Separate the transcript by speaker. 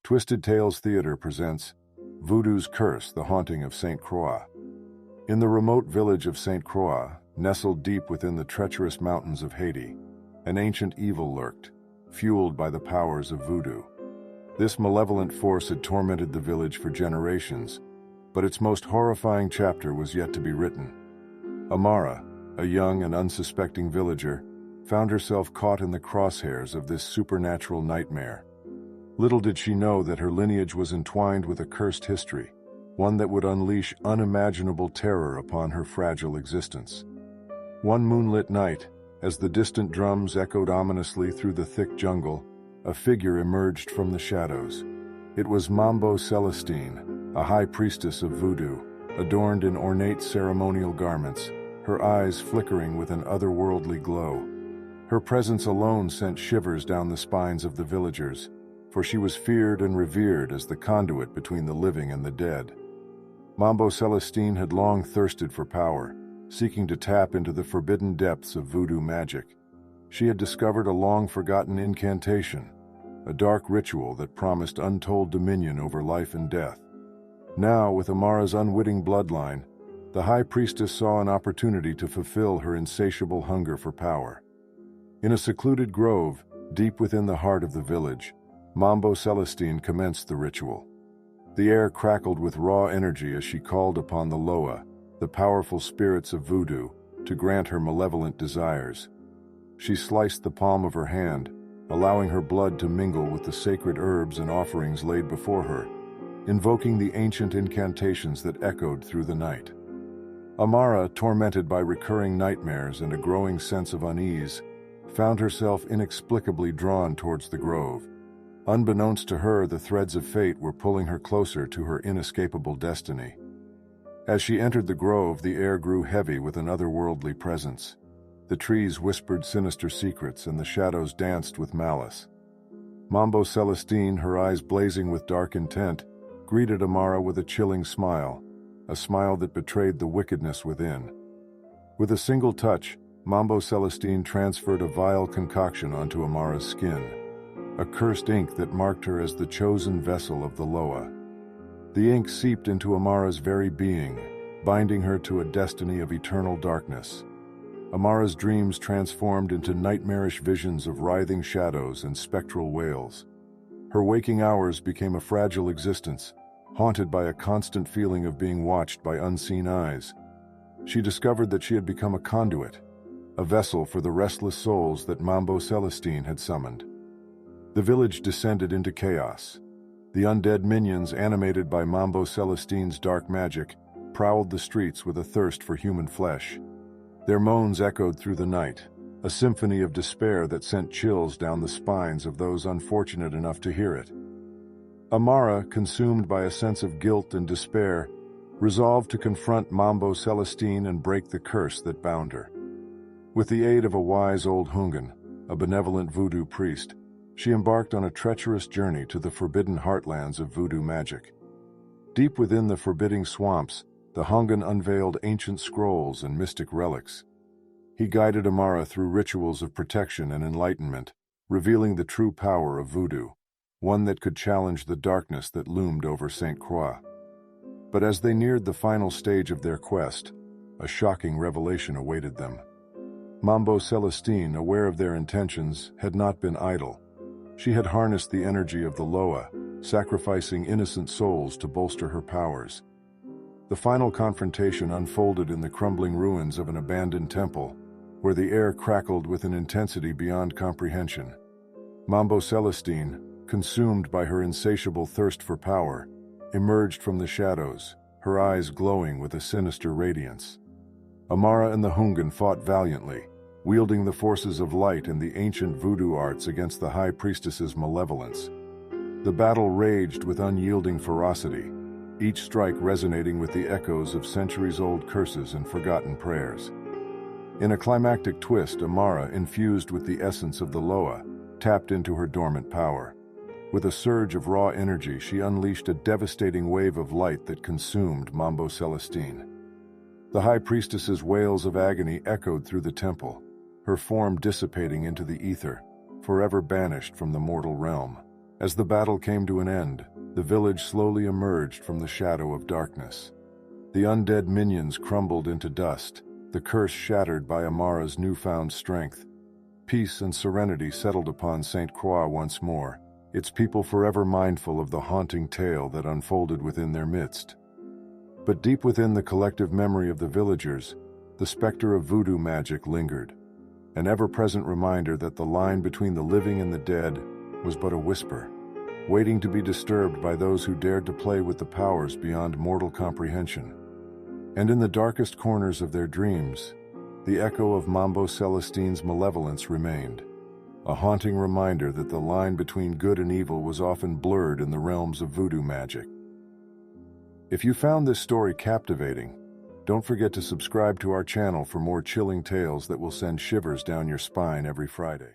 Speaker 1: Twisted Tales Theater presents Voodoo's Curse, the Haunting of Sainte-Croix. In the remote village of Sainte-Croix, nestled deep within the treacherous mountains of Haiti, an ancient evil lurked, fueled by the powers of voodoo. This malevolent force had tormented the village for generations, but its most horrifying chapter was yet to be written. Amara, a young and unsuspecting villager, found herself caught in the crosshairs of this supernatural nightmare. Little did she know that her lineage was entwined with a cursed history, one that would unleash unimaginable terror upon her fragile existence. One moonlit night, as the distant drums echoed ominously through the thick jungle, a figure emerged from the shadows. It was Mambo Celestine, a high priestess of voodoo, adorned in ornate ceremonial garments, her eyes flickering with an otherworldly glow. Her presence alone sent shivers down the spines of the villagers, for she was feared and revered as the conduit between the living and the dead. Mambo Celestine had long thirsted for power, seeking to tap into the forbidden depths of voodoo magic. She had discovered a long-forgotten incantation, a dark ritual that promised untold dominion over life and death. Now, with Amara's unwitting bloodline, the high priestess saw an opportunity to fulfill her insatiable hunger for power. In a secluded grove, deep within the heart of the village, Mambo Celestine commenced the ritual. The air crackled with raw energy as she called upon the Loa, the powerful spirits of voodoo, to grant her malevolent desires. She sliced the palm of her hand, allowing her blood to mingle with the sacred herbs and offerings laid before her, invoking the ancient incantations that echoed through the night. Amara, tormented by recurring nightmares and a growing sense of unease, found herself inexplicably drawn towards the grove. Unbeknownst to her, the threads of fate were pulling her closer to her inescapable destiny. As she entered the grove, the air grew heavy with an otherworldly presence. The trees whispered sinister secrets and the shadows danced with malice. Mambo Celestine, her eyes blazing with dark intent, greeted Amara with a chilling smile, a smile that betrayed the wickedness within. With a single touch, Mambo Celestine transferred a vile concoction onto Amara's skin, a cursed ink that marked her as the chosen vessel of the Loa. The ink seeped into Amara's very being, binding her to a destiny of eternal darkness. Amara's dreams transformed into nightmarish visions of writhing shadows and spectral wails. Her waking hours became a fragile existence, haunted by a constant feeling of being watched by unseen eyes. She discovered that she had become a conduit, a vessel for the restless souls that Mambo Celestine had summoned. The village descended into chaos. The undead minions, animated by Mambo Celestine's dark magic, prowled the streets with a thirst for human flesh. Their moans echoed through the night, a symphony of despair that sent chills down the spines of those unfortunate enough to hear it. Amara, consumed by a sense of guilt and despair, resolved to confront Mambo Celestine and break the curse that bound her. With the aid of a wise old Hungan, a benevolent voodoo priest, she embarked on a treacherous journey to the forbidden heartlands of voodoo magic. Deep within the forbidding swamps, the Hungan unveiled ancient scrolls and mystic relics. He guided Amara through rituals of protection and enlightenment, revealing the true power of voodoo, one that could challenge the darkness that loomed over Sainte-Croix. But as they neared the final stage of their quest, a shocking revelation awaited them. Mambo Celestine, aware of their intentions, had not been idle. She had harnessed the energy of the Loa, sacrificing innocent souls to bolster her powers. The final confrontation unfolded in the crumbling ruins of an abandoned temple, where the air crackled with an intensity beyond comprehension. Mambo Celestine, consumed by her insatiable thirst for power, emerged from the shadows, her eyes glowing with a sinister radiance. Amara and the Hungan fought valiantly, wielding the forces of light and the ancient voodoo arts against the high priestess's malevolence. The battle raged with unyielding ferocity, each strike resonating with the echoes of centuries-old curses and forgotten prayers. In a climactic twist, Amara, infused with the essence of the Loa, tapped into her dormant power. With a surge of raw energy, she unleashed a devastating wave of light that consumed Mambo Celestine. The high priestess's wails of agony echoed through the temple, her form dissipating into the ether, forever banished from the mortal realm. As the battle came to an end, the village slowly emerged from the shadow of darkness. The undead minions crumbled into dust, the curse shattered by Amara's newfound strength. Peace and serenity settled upon Sainte-Croix once more, its people forever mindful of the haunting tale that unfolded within their midst. But deep within the collective memory of the villagers, the specter of voodoo magic lingered, an ever-present reminder that the line between the living and the dead was but a whisper, waiting to be disturbed by those who dared to play with the powers beyond mortal comprehension. And in the darkest corners of their dreams, the echo of Mambo Celestine's malevolence remained, a haunting reminder that the line between good and evil was often blurred in the realms of voodoo magic. If you found this story captivating, don't forget to subscribe to our channel for more chilling tales that will send shivers down your spine every Friday.